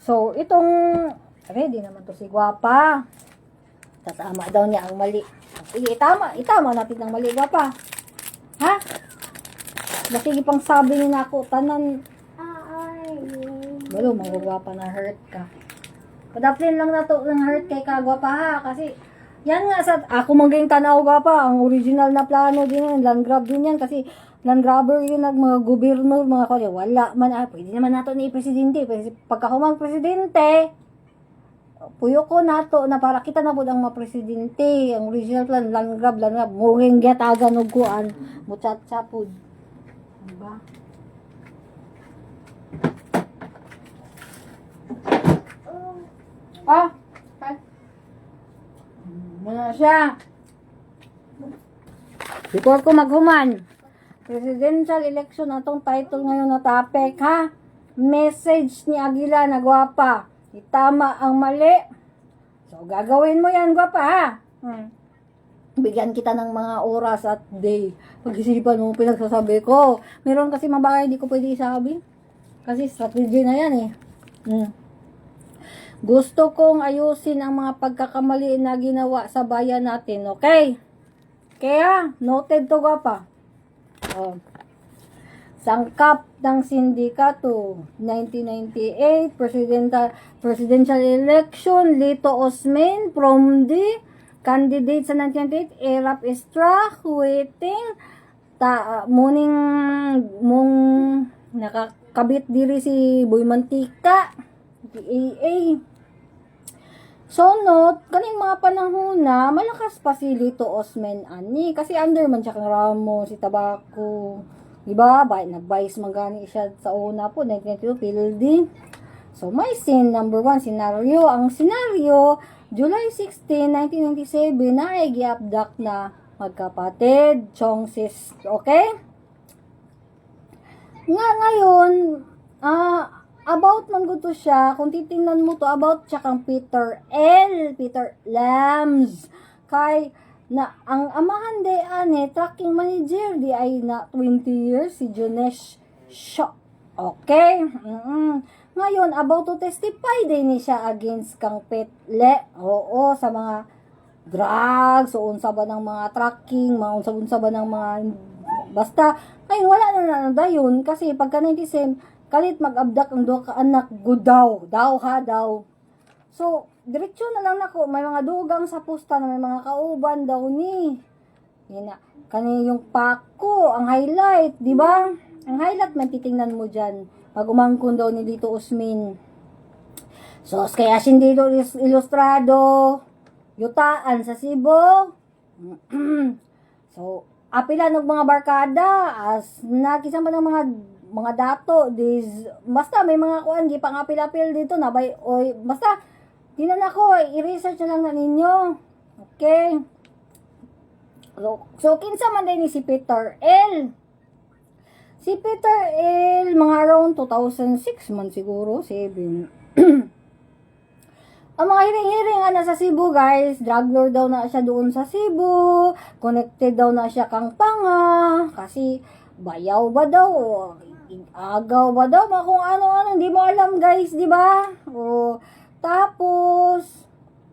So, itong, ready naman to si Gwapa. Tatama daw niya ang mali. Sige, itama natin ang mali, Gwapa. Ha? Sige pang sabi ni nako, tanan, balo, magwapa na hurt ka. Padaplin lang na to, ng hurt kay ka, Gwapa ha, kasi, yan nga, sa ako maging tanaw, Gwapa, ang original na plano din yan, land grab din yan, kasi, land grabber yun, mga gobernador, mga kaya, wala man, pwede naman nato ni presidente, pagka humang presidente, puyo ko nato, na para kita na po ang mga presidente, ang original plan, land grab, munging gatagan o kuan, muchacha po. Diba? Muna siya. Before ko maghuman, presidential election, atong title ngayon na topic, ha? Message ni Aguila na Gwapa. Itama ang mali. So, gagawin mo yan, Gwapa, ha? Bigyan kita ng mga oras at day. Pag-isipan mo, pinagsasabi ko. Meron kasi mabaka hindi ko pwede isabi. Kasi strategy na yan, eh. Gusto kong ayusin ang mga pagkakamali na ginawa sa bayan natin, okay? Kaya, noted to, Gwapa. Sangkap ng sindikato, 1998, presidential election, Lito Osmeñ, from the candidate sa 1998, Erap Estrada, waiting, mong nakakabit diri si Boy Mantika, PAA. So, note, kaning mga panahon na, malakas pa si Lito Osmeñ ani. Kasi under man siya kang Ramos, si Tabaco. Diba? Nag-vice magani siya sa una po, 1992, PLD. So, may scene, number 1, scenario. Ang scenario, July 16, 1997, na ay giabdak na magkapatid, Chongsis. Okay? Ngayon, about man gusto siya, kung titingnan mo to, about siya kang Peter Lams, kay, na, ang amahan di ane, tracking manager, di ay na 20 years, si Jonesh Shaw. Okay? Ngayon, about to testify din siya against kang Petle, oo, sa mga drugs, o unsa ba ng mga tracking, unsa ba ng mga, basta, ngayon, wala na dayon, kasi pagka 97, kalit mag-abdak ang duha ka anak, good daw. So, diretso na lang nako, may mga dugang sa pusta na may mga kauban daw ni. Kani yung pako, ang highlight, di ba? Ang highlight man titingnan mo diyan. Pag umangkon daw ni Lito Osmeñ. So, kaya dito ilustrado, yutaan sa Cebu. So, apila ng mga barkada, as nakisama ng mga dato, basta may mga kuan, di pang apil-apil dito na, basta, tinan ako, i-research na lang na ninyo. Okay? So kinsa man din ni si Peter L. Si Peter L, mga around 2006 man siguro, 7. Ang mga hiring-hiring na sa Cebu, guys, drug lord daw na siya doon sa Cebu, connected daw na siya kang panga, kasi bayaw ba daw, agaw ba daw, kung ano-ano, hindi mo alam, guys, di ba? Tapos,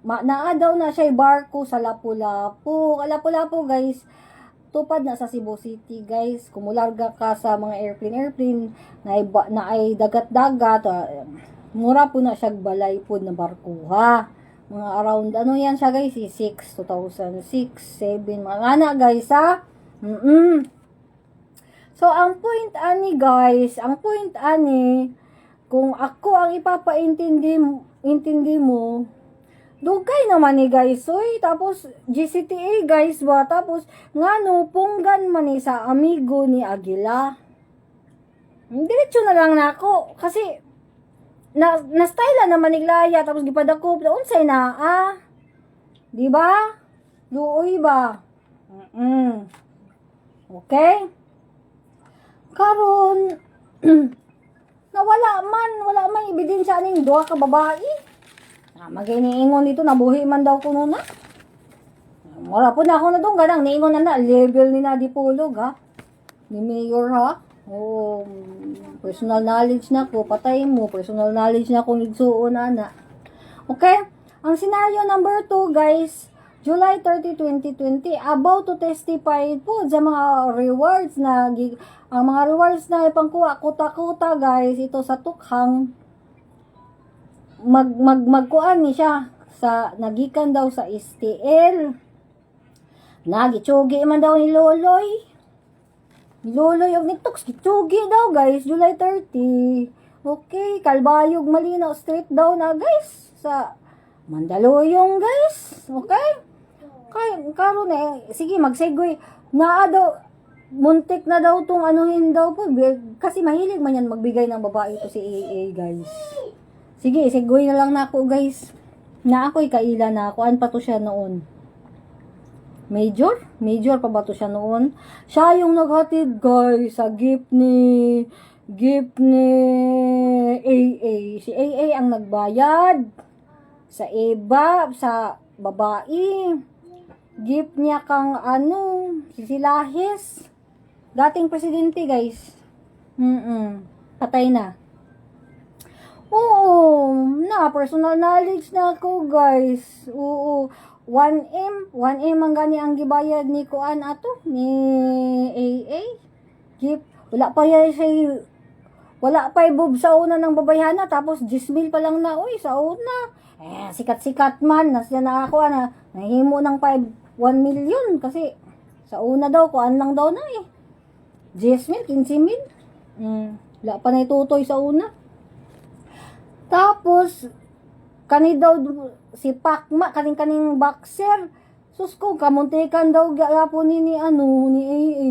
naa daw na siya barko sa Lapu-Lapu. Lapu-Lapu, guys, tupad na sa Cebu City, guys. Kumularga ka sa mga airplane, na ay dagat-dagat, mura po na siya balay po na barko, ha? Mga around, ano yan siya, guys, 2006, 7, mga anak, guys, ha? So, ang point ani, guys, kung ako ang ipapaintindi mo, dugay naman ni guys, oy, tapos GCTA, guys, ba, tapos, ngano, punggan man ni sa amigo ni Aguila. Diretso na lang na ako, kasi, na-style naman ni Glaya, tapos gipadako, unsay na, di ba? Luoy ba? Okay? Karon na wala man ebidensya ning duha ka babae. Maginiingon dito nabuhi man daw kuno na. Wala po na ako na dong ganang niingon na level ni Nadipulog, ha. Ni Mayor, ha. Oo, personal knowledge na ko, patay mo, personal knowledge na kung igsuon ana. Okay? Ang scenario number 2, guys, July 30, 2020, about to testify po sa mga rewards na, ang mga rewards na ipangkuha, kuta-kuta, guys, ito sa tukhang, magkuan ni siya, nagikan daw sa STL, nagitsugi man daw ni Loloy, og nitoks, gitsugi daw, guys, July 30, okay, Kalbayog, Malinaw, Street daw na, guys, sa Mandaluyong, guys, okay, karon sige, mag-segue, naa daw, muntik na daw tong anuhin daw po, kasi mahilig man yan magbigay ng babae ito si AA, guys. Sige, segue na lang na ako, guys. Na ako'y kaila na ako. An pa to siya noon? Major pa ba to siya noon? Siya yung naghatid, guys, sa gift ni AA. Si AA ang nagbayad sa iba, sa babae. Gift niya kang si Silahis. Dating presidente, guys. Patay na. Oo, personal knowledge na ako, guys. Oo, 1M ang gani ang gibayad ni Kuan ato, ni AA. Gift, wala pa ibob sa una ng babayhana, tapos 10,000 pa lang na, uy, sa una. Sikat-sikat man, nasya na ako, nahimo ng 1 million, kasi sa una daw, Kuan lang daw na 10,000, 15,000. Wala pa na itutoy sa una. Tapos, kani daw, si Pakma, kaning boxer, sus ko, kamuntikan daw, gapo ni AA,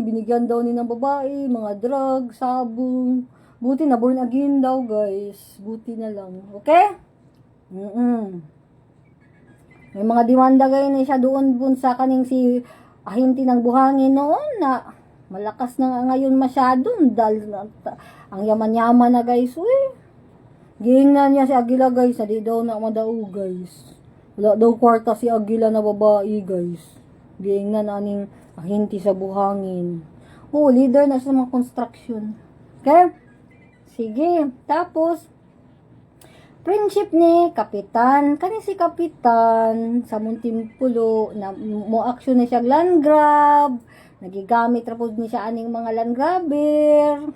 binigyan daw ni ng babae, mga drug, sabong, buti na born again daw, guys, buti na lang, okay? May mga demanda gayon siya doon sa kaning si ahinti ng buhangin noon na, malakas na ngayon masyado, dahil ang yaman-yaman na, guys, uy. Gihingnan niya si Agila, guys, di daw na madao, guys. Wala daw kwarta si Agila na babae, guys. Gihingnan aning ahinti sa buhangin. Leader na sa mga construction. Okay? Sige. Tapos, friendship ni Kapitan. Kani si Kapitan sa Muntinpulo na mo-action na siya land grab. Nagigamit rapod ni siya aning mga land grabber.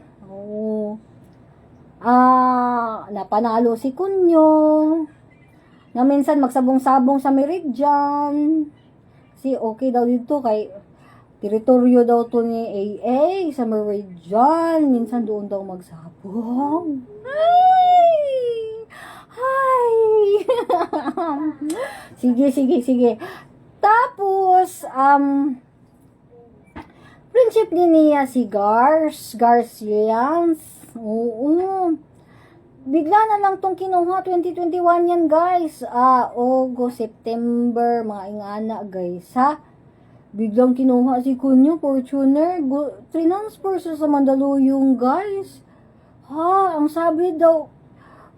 Napanalo si Kunyo. Na minsan magsabong-sabong sa Meridian. Si okay daw dito kay teritoryo daw to ni AA sa Meridian. Minsan doon daw magsabong. Hi! Sige. Tapos, friendship din niya si Garcians. Oo. Bigla na lang tong kinuha, 2021 yan, guys. August, September, mga ingana, guys, ha? Biglang kinuha si Kunyo, Fortuner, transfer sa Mandaluyong, guys. Ang sabi daw,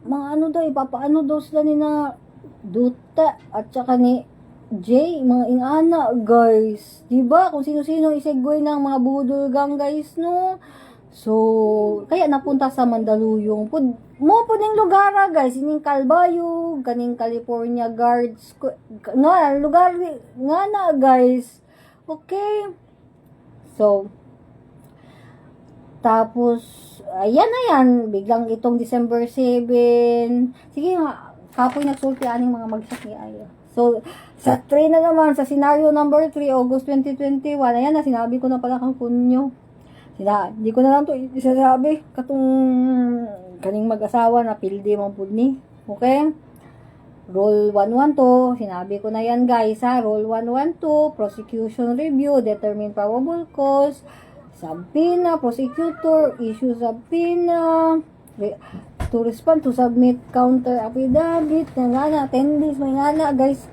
mga ipapaano daw sila ni na Duta, at saka ni Jay, mga ingana, guys. Diba? Kung sino-sino isegway ng mga budulgang, guys, no? So, kaya napunta sa Mandaluyong. Mo po ning lugar, guys. Ining Kalbayog, kaning California Guards. Lugar nga na, guys. Okay. So, tapos, ayan na yan. Biglang itong December 7. Sige nga, kapoy nagsulti aning mga magsak ni Aya. So, sa 3 na naman, sa scenario number 3, August 2021. Ayan na, sinabi ko na pala kang Kunyo. Hindi ko na lang to isasabi katong kaning mag-asawa na pildi mang pud ni. Okay? Rule 112, sinabi ko na yan, guys, ha. Rule 112, prosecution review, determine probable cause, subpoena, prosecutor, issue subpoena, to respond, to submit counter affidavit, 10 days, may nana, guys.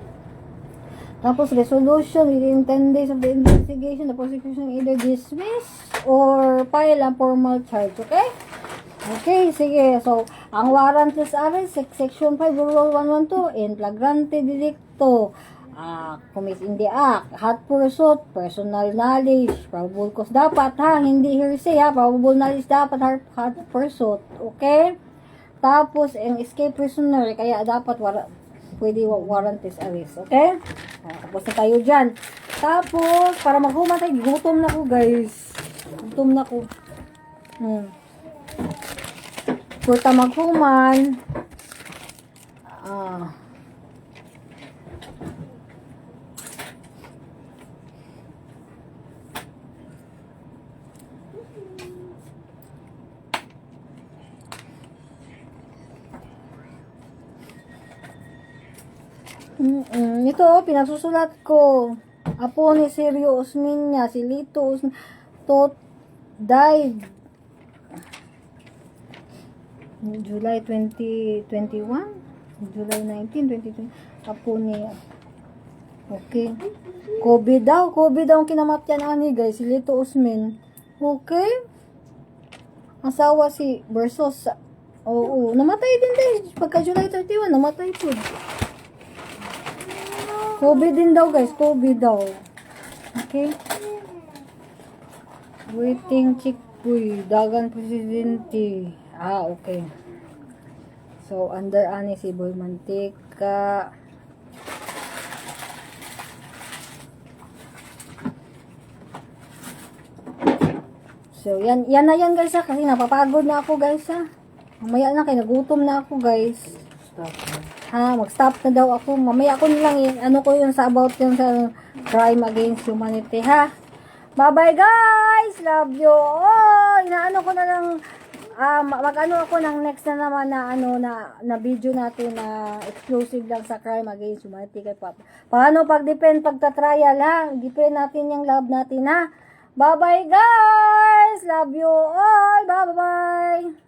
Tapos, resolution within 10 days of the investigation, the prosecution either dismiss or file a formal charge. Okay? Okay, sige. So, ang warrantless arrest, section 5, rule 112, in flagrante delicto. commits in the act, hot pursuit, personal knowledge, probable cause dapat ha, hindi hearsay ha, probable knowledge dapat, hot pursuit, okay? Tapos, ang escape prisoner, kaya dapat pwede warrantless arrest, okay? Tapos na tayo dyan. Tapos, para maghumatay, gutom na ko guys. Gutom na ko. Purta maghuman. Ito, pinasusulat ko. Apo ni Sergio Osmeña, si Lito Osmeña, died July 2021, July 19, 2020. Apo niya. Okay. COVID daw ang kinamatyan ani guys, si Lito Osmeña. Okay. Asawa si Versos. Oo, namatay din guys. Pagka July 31, namatay po. COVID din daw guys, COVID daw. Okay. Waiting Chikpuy, Dagan Presidente. Okay. So, under ani si Boy Mantika. So, yan na yan guys ha, kasi napapagod na ako guys ha. Mamaya na kayo, nagutom na ako guys. Mag-stop na daw ako. Mamaya ako nilang ano ko yun sa about yun sa crime against humanity ha. Bye-bye guys! Love you all! Inaano ko na lang, mag-ano ako ng next na naman na ano na video natin na exclusive lang sa crime against humanity kay Papa. Paano pag-depend pagta-trial ha? Depend natin yung love natin ha. Bye-bye guys! Love you all! Bye-bye!